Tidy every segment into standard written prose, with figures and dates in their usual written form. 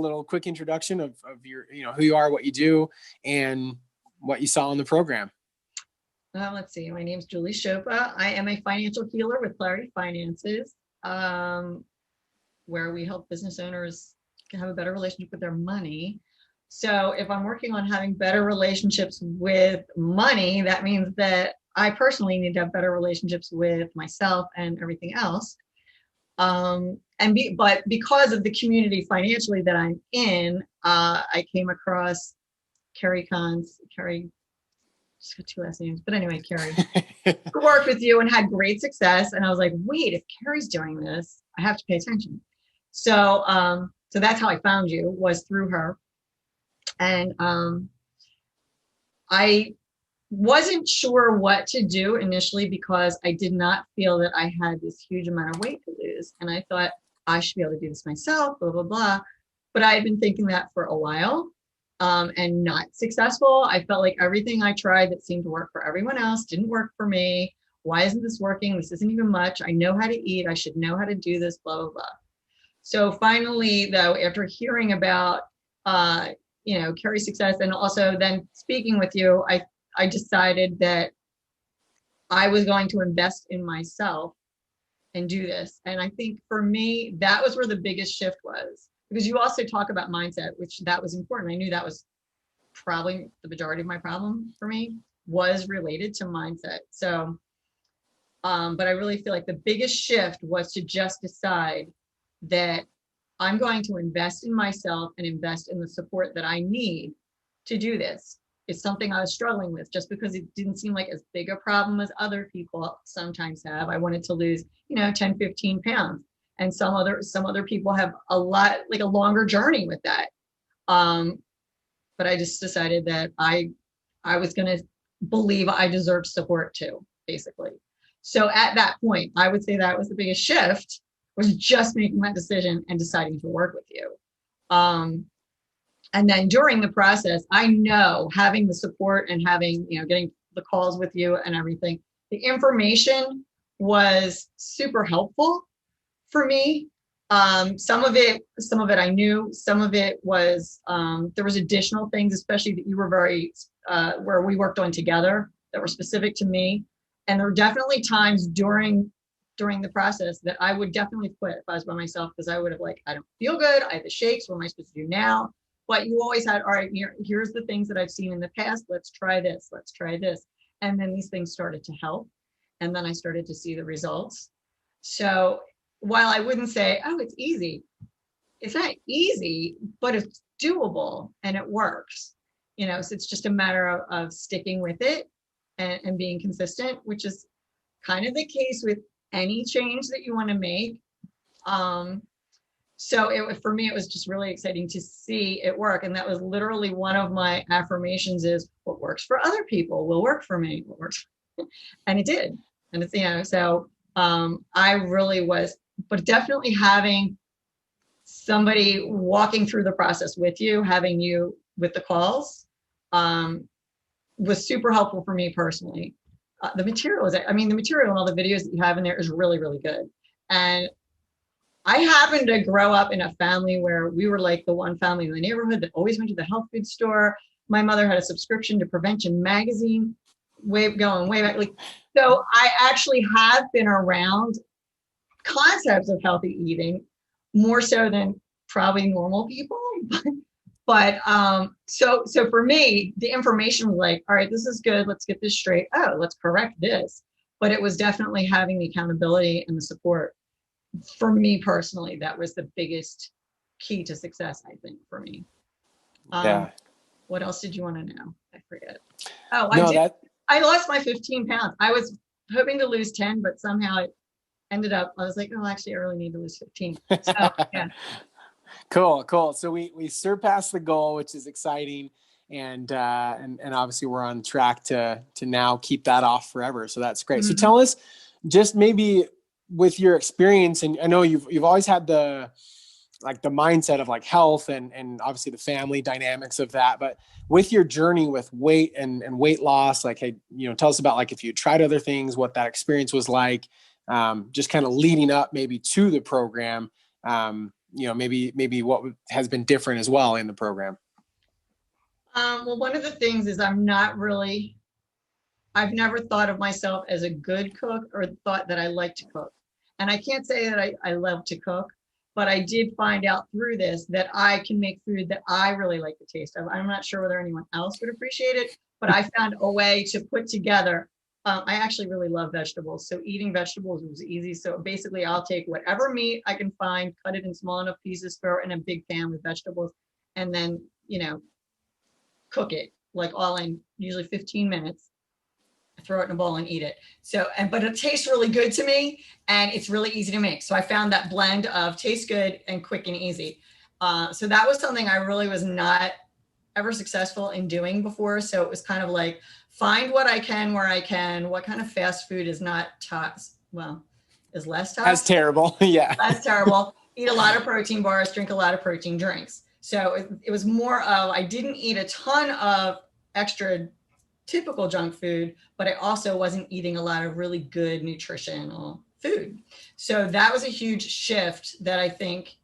little quick introduction of your, who you are, what you do, and what you saw in the program. Let's see. My name is Julie Shopa. I am a financial healer with Clarity Finances, where we help business owners have a better relationship with their money. So if I'm working on having better relationships with money, that means that I personally need to have better relationships with myself and everything else. But because of the community financially that I'm in, I came across Carrie, she's got two last names, but anyway, Carrie, who worked with you and had great success. And I was like, wait, if Carrie's doing this, I have to pay attention. So, so that's how I found you, was through her. And I wasn't sure what to do initially because I did not feel that I had this huge amount of weight to lose. And I thought I should be able to do this myself, blah, blah, blah. But I had been thinking that for a while and not successful. I felt like everything I tried that seemed to work for everyone else didn't work for me. Why isn't this working? This isn't even much. I know how to eat. I should know how to do this, blah, blah, blah. So finally, though, after hearing about, Carrie's success and also then speaking with you, I decided that I was going to invest in myself and do this. And I think for me, that was where the biggest shift was, because you also talk about mindset, which that was important. I knew that was probably the majority of my problem for me was related to mindset. So, but I really feel like the biggest shift was to just decide that I'm going to invest in myself and invest in the support that I need to do this. It's something I was struggling with just because it didn't seem like as big a problem as other people sometimes have. I wanted to lose, 10, 15 pounds. And some other people have a longer journey with that. But I just decided that I was going to believe I deserved support too, basically. So at that point, I would say that was the biggest shift, was just making that decision and deciding to work with you. And then during the process, I know having the support and having, getting the calls with you and everything, the information was super helpful for me. Some of it I knew, some of it was, there was additional things, especially that you were where we worked on together that were specific to me. And there were definitely times during the process that I would definitely quit if I was by myself, because I would have I don't feel good. I have the shakes. What am I supposed to do now? But you always had, all right, here's the things that I've seen in the past. Let's try this. Let's try this. And then these things started to help. And then I started to see the results. So while I wouldn't say, oh, it's easy, it's not easy, but it's doable and it works. So it's just a matter of sticking with it and being consistent, which is kind of the case with any change that you want to make. So for me, it was just really exciting to see it work. And that was literally one of my affirmations is what works for other people will work for me. What works. And it did. And it's, so I really was, but definitely having somebody walking through the process with you, having you with the calls was super helpful for me personally. The material and all the videos that you have in there is really, really good. And I happened to grow up in a family where we were like the one family in the neighborhood that always went to the health food store. My mother had a subscription to Prevention magazine, going way back. So I actually have been around concepts of healthy eating more so than probably normal people. But so for me, the information was all right, this is good. Let's get this straight. Oh, let's correct this. But it was definitely having the accountability and the support. For me personally, that was the biggest key to success, I think, for me. Yeah. What else did you want to know? I forget. Oh, I lost my 15 pounds. I was hoping to lose 10, but somehow it ended up, I was like, oh, actually, I really need to lose 15. So, yeah. Cool. So we surpassed the goal, which is exciting. And obviously we're on track to now keep that off forever. So that's great. Mm-hmm. So tell us just maybe with your experience, and I know you've always had the mindset of health and obviously the family dynamics of that, but with your journey with weight and weight loss, hey, tell us about if you tried other things, what that experience was like, just kind of leading up maybe to the program. maybe what has been different as well in the program? Well, one of the things is I've never thought of myself as a good cook or thought that I like to cook. And I can't say that I love to cook, but I did find out through this that I can make food that I really like the taste of. I'm not sure whether anyone else would appreciate it, but I found a way to put together. I actually really love vegetables. So eating vegetables was easy. So basically I'll take whatever meat I can find, cut it in small enough pieces, throw it in a big pan with vegetables, and then, cook it like all in usually 15 minutes. Throw it in a bowl and eat it. So, but it tastes really good to me and it's really easy to make. So I found that blend of tastes good and quick and easy. So that was something I really was not ever successful in doing before. So it was kind of like, find what I can, where I can, what kind of fast food is not is less toxic. That's terrible. Yeah. Less terrible. Eat a lot of protein bars, drink a lot of protein drinks. So it was more of, I didn't eat a ton of extra typical junk food, but I also wasn't eating a lot of really good nutritional food. So that was a huge shift that I think,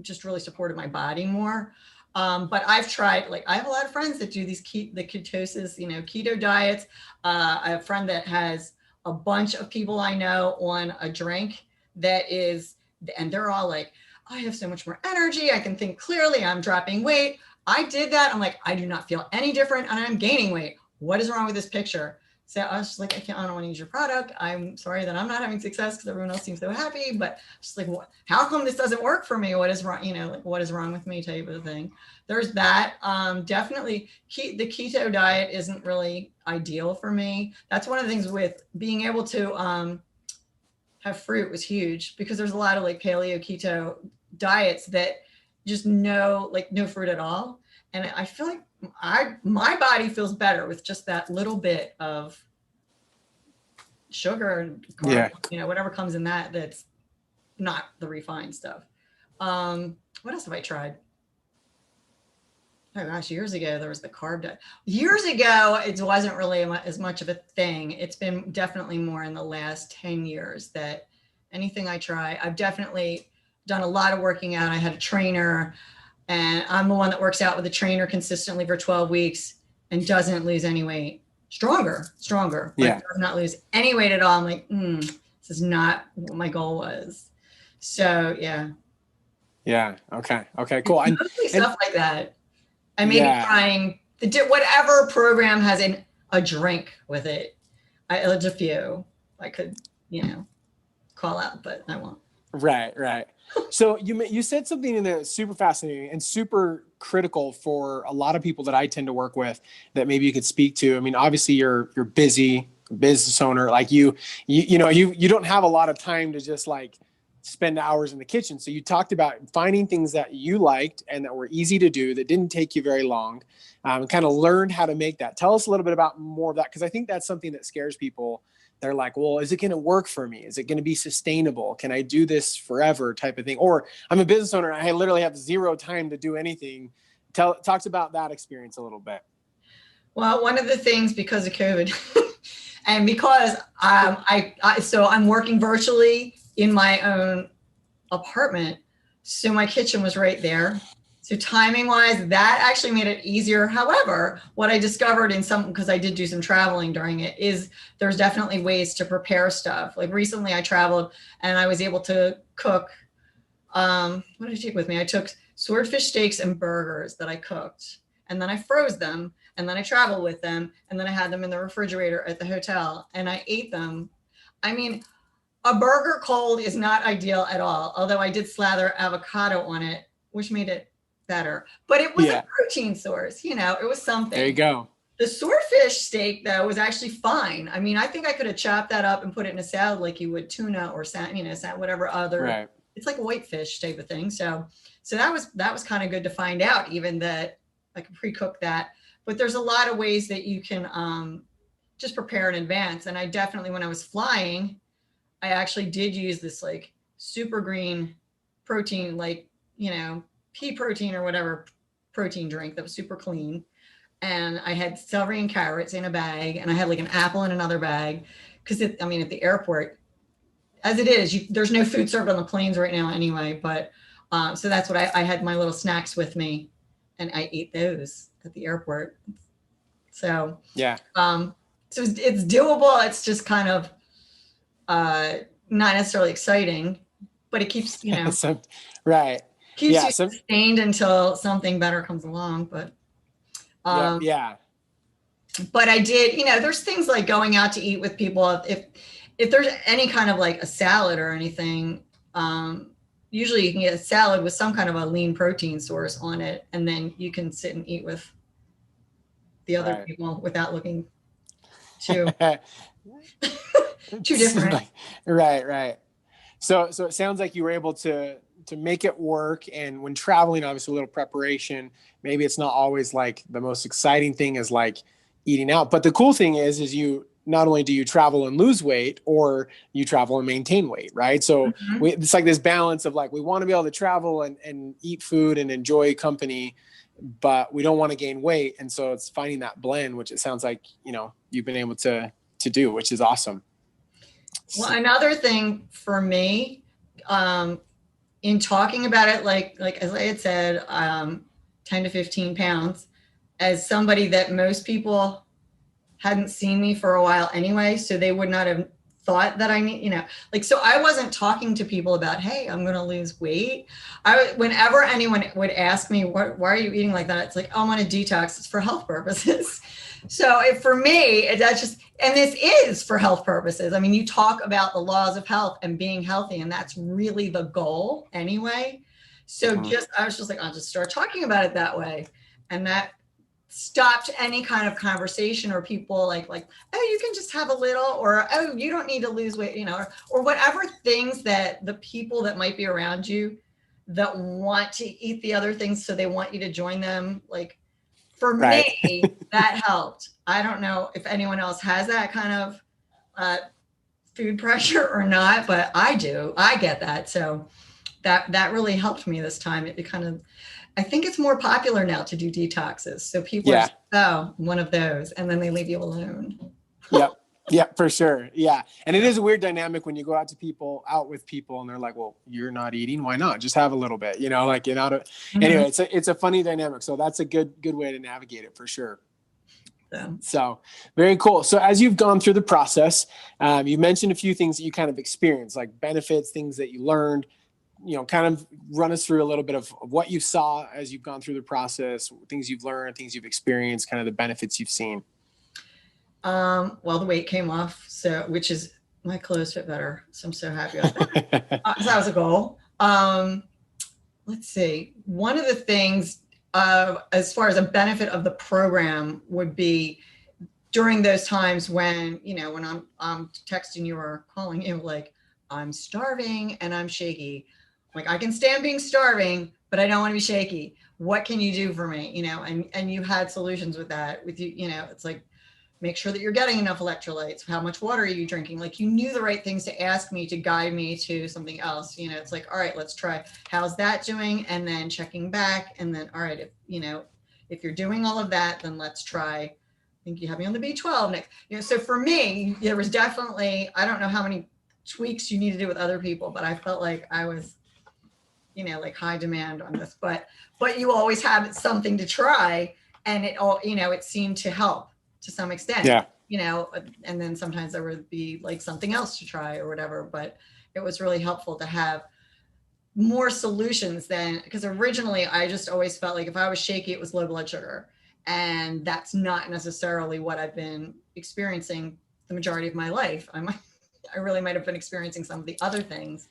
just really supported my body more. But I've tried, I have a lot of friends that do these the ketosis, keto diets. I have a friend that has a bunch of people I know on a drink that is, and they're all like, I have so much more energy. I can think clearly. I'm dropping weight. I did that. I'm like, I do not feel any different and I'm gaining weight. What is wrong with this picture? So I was just like, I don't want to use your product. I'm sorry that I'm not having success because everyone else seems so happy, but just like, how come this doesn't work for me? What is wrong? What is wrong with me type of thing. There's that. Definitely the keto diet isn't really ideal for me. That's one of the things with being able to have fruit was huge because there's a lot of paleo keto diets that just no fruit at all. And I feel like my body feels better with just that little bit of sugar and carb, whatever comes in that's not the refined stuff. What else have I tried? Oh gosh, years ago, there was the carb diet. Years ago, it wasn't really as much of a thing. It's been definitely more in the last 10 years that anything I try, I've definitely done a lot of working out. I had a trainer. And I'm the one that works out with a trainer consistently for 12 weeks and doesn't lose any weight. Stronger. Does not lose any weight at all. I'm like, this is not what my goal was. So, yeah. Yeah. Okay. Cool. And stuff like that. I may be trying whatever program has a drink with it. There's a few I could, call out, but I won't. Right. So you said something in there that's super fascinating and super critical for a lot of people that I tend to work with that maybe you could speak to. I mean, obviously you're busy business owner, like you don't have a lot of time to just spend hours in the kitchen. So you talked about finding things that you liked and that were easy to do, that didn't take you very long, and kind of learned how to make that. Tell us a little bit about more of that, because I think that's something that scares people. They're like, well, is it going to work for me? Is it going to be sustainable? Can I do this forever type of thing? Or I'm a business owner and I literally have zero time to do anything. Talks about that experience a little bit. Well, one of the things because of COVID and because so I'm working virtually in my own apartment. So my kitchen was right there. So timing wise, that actually made it easier. However, what I discovered because I did do some traveling during it, is there's definitely ways to prepare stuff. Like recently I traveled and I was able to cook. What did I take with me? I took swordfish steaks and burgers that I cooked, and then I froze them, and then I traveled with them, and then I had them in the refrigerator at the hotel and I ate them. I mean, a burger cold is not ideal at all. Although I did slather avocado on it, which made it better, but it was a protein source, it was something. There you go. The swordfish steak though was actually fine. I mean, I think I could have chopped that up and put it in a salad like you would tuna or whatever other, right. It's like a whitefish type of thing. So that was kind of good to find out, even that I could pre-cook that. But there's a lot of ways that you can just prepare in advance. And I definitely, when I was flying, I actually did use this super green protein, pea protein or whatever protein drink that was super clean. And I had celery and carrots in a bag, and I had an apple in another bag. Because at the airport, as it is, there's no food served on the planes right now anyway, but So that's what I had my little snacks with me, and I ate those at the airport. So, Yeah. so it's doable. It's just kind of not necessarily exciting, but it keeps, So, right. keeps Yeah. you sustained until something better comes along. But, Yeah. Yeah. but I did, there's things like going out to eat with people. If there's any kind of like a salad or anything, usually you can get a salad with some kind of a lean protein source on it, and then you can sit and eat with the other Right. people without looking too too different. Right. Right. So it sounds like you were able to make it work. And when traveling, obviously a little preparation, maybe it's not always like the most exciting thing is like eating out. But the cool thing is you not only do you travel and lose weight, or you travel and maintain weight, right? So it's like this balance of like, we want to be able to travel and eat food and enjoy company, but we don't want to gain weight. And so it's finding that blend, which it sounds like, you've been able to do, which is awesome. Well, another thing for me, in talking about it, like as I had said, 10 to 15 pounds, as somebody that most people hadn't seen me for a while anyway, so they would not have thought that I need, so I wasn't talking to people about, hey, I'm going to lose weight. Whenever anyone would ask me, why are you eating like that? It's like, oh, I'm on a detox. It's for health purposes. So for me, that's just, and this is for health purposes. I mean, you talk about the laws of health and being healthy, and that's really the goal anyway. So I was just like, I'll just start talking about it that way. And that stopped any kind of conversation, or people like, oh, you can just have a little, or, oh, you don't need to lose weight, or whatever things that the people that might be around you that want to eat the other things, so they want you to join them. Like, for me, that helped. I don't know if anyone else has that kind of food pressure or not, but I do. I get that. So that really helped me this time. It kind of, I think it's more popular now to do detoxes. So people are, oh, one of those, and then they leave you alone. Yep. Yeah, for sure. Yeah. And it is a weird dynamic when you go out with people and they're like, well, you're not eating. Why not? Just have a little bit, like get out of, anyway, it's a funny dynamic. So that's a good way to navigate it for sure. So very cool. So as you've gone through the process, you mentioned a few things that you kind of experienced, like benefits, things that you learned, kind of run us through a little bit of what you saw as you've gone through the process, things you've learned, things you've experienced, kind of the benefits you've seen. Well, the weight came off, so, which is, my clothes fit better. So I'm so happy about that. So that was a goal. Let's see. One of the things, as far as a benefit of the program, would be during those times when, when I'm texting you or calling you, like, I'm starving and I'm shaky. Like, I can stand being starving, but I don't want to be shaky. What can you do for me? And you had solutions with that. With you, it's like, make sure that you're getting enough electrolytes. How much water are you drinking? Like, you knew the right things to ask me to guide me to something else. It's like, all right, let's try. How's that doing? And then checking back. And then, all right, if you're doing all of that, then let's try. I think you have me on the B12 next. So for me, there was definitely, I don't know how many tweaks you need to do with other people, but I felt like I was, like high demand on this, but you always have something to try, and it all, it seemed to help to some extent, and then sometimes there would be like something else to try or whatever, but it was really helpful to have more solutions because originally I just always felt like if I was shaky, it was low blood sugar. And that's not necessarily what I've been experiencing the majority of my life. I really might've been experiencing some of the other things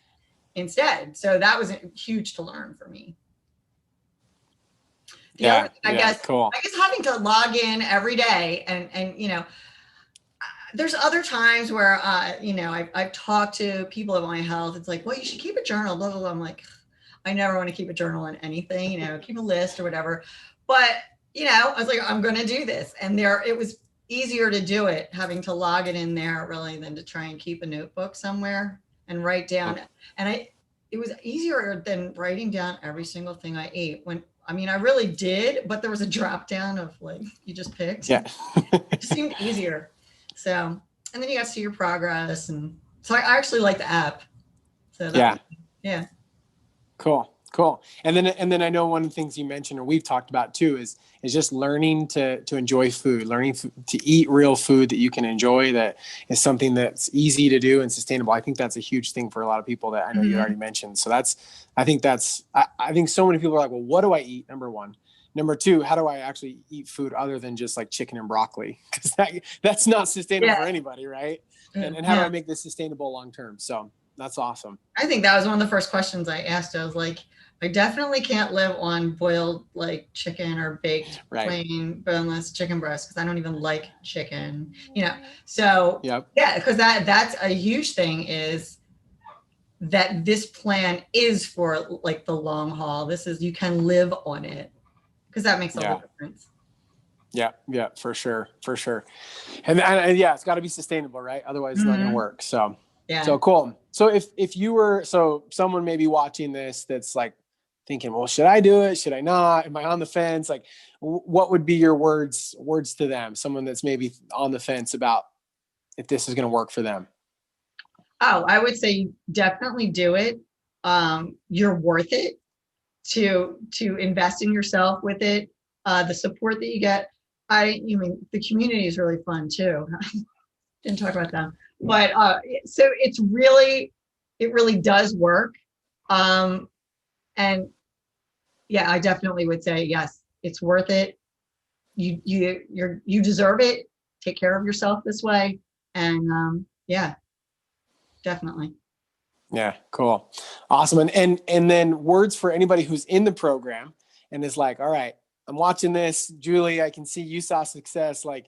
instead. So that was huge to learn for me. The other thing, I guess having to log in every day and there's other times where, I've talked to people about my health. It's like, well, you should keep a journal, blah, blah, blah. I'm like, I never want to keep a journal on anything, keep a list or whatever. But, I was like, I'm going to do this. And it was easier to do it, having to log it in there really than to try and keep a notebook somewhere and write down. And it was easier than writing down every single thing I ate I really did, but there was a drop down of like, you just picked. Yeah. It seemed easier. So, and then you got to see your progress. And so I actually like the app. So yeah. Cool. Cool. And then I know one of the things you mentioned, or we've talked about too, is just learning to enjoy food, learning to eat real food that you can enjoy, that is something that's easy to do and sustainable. I think that's a huge thing for a lot of people that I know you already mentioned. So I think so many people are like, well, what do I eat? Number one. Number two, how do I actually eat food other than just like chicken and broccoli? Because that's not sustainable for anybody, right? And how do I make this sustainable long term? So that's awesome. I think that was one of the first questions I asked. I was like, I definitely can't live on boiled like chicken or baked plain boneless chicken breast because I don't even like chicken, you know. So yeah, because that's a huge thing, is that this plan is for like the long haul. This is, you can live on it, because that makes all the difference. Yeah, for sure. And yeah, it's got to be sustainable, right? Otherwise it's not going to work. So so cool. So if you were, so someone may be watching this that's like thinking, well, should I do it? Should I not? Am I on the fence? Like, what would be your words to them? Someone that's maybe on the fence about if this is going to work for them. Oh, I would say definitely do it. You're worth it to invest in yourself with it. The support that you get. I mean, the community is really fun too. Didn't talk about them, but so it really does work. And yeah, I definitely would say yes, it's worth it. You deserve it. Take care of yourself this way, and yeah, definitely. Yeah, cool, awesome. And then words for anybody who's in the program and is like, all right, I'm watching this, Julie, I can see you saw success. Like,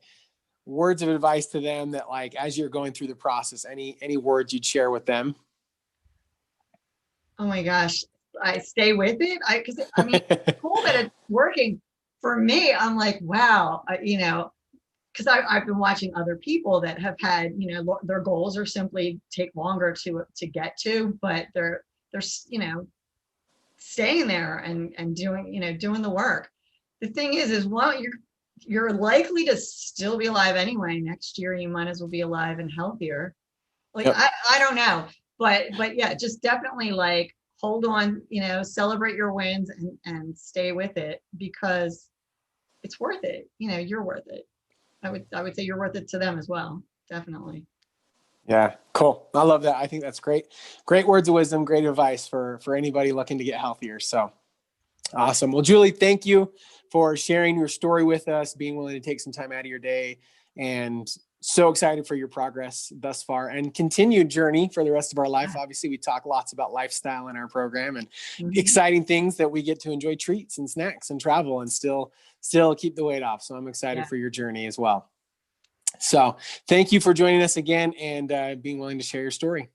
words of advice to them that, like, as you're going through the process, any words you'd share with them? Oh my gosh, I stay with it. Because I mean, it's cool that it's working for me. I'm like, wow, you know, because I've been watching other people that have had, you know, their goals are simply take longer to get to, but they're you know, staying there and doing, you know, doing the work. The thing is well, you're likely to still be alive anyway. Next year, you might as well be alive and healthier. Like, I don't know, but yeah, just definitely like hold on, you know, celebrate your wins and stay with it, because it's worth it. You know, you're worth it. I would say you're worth it to them as well. Definitely. Yeah, cool. I love that. I think that's great. Great words of wisdom, great advice for anybody looking to get healthier. So awesome. Well, Julie, thank you for sharing your story with us, being willing to take some time out of your day, and so excited for your progress thus far and continued journey for the rest of our life. Obviously, we talk lots about lifestyle in our program and exciting things that we get to enjoy, treats and snacks and travel and still keep the weight off. So I'm excited for your journey as well. So thank you for joining us again and being willing to share your story.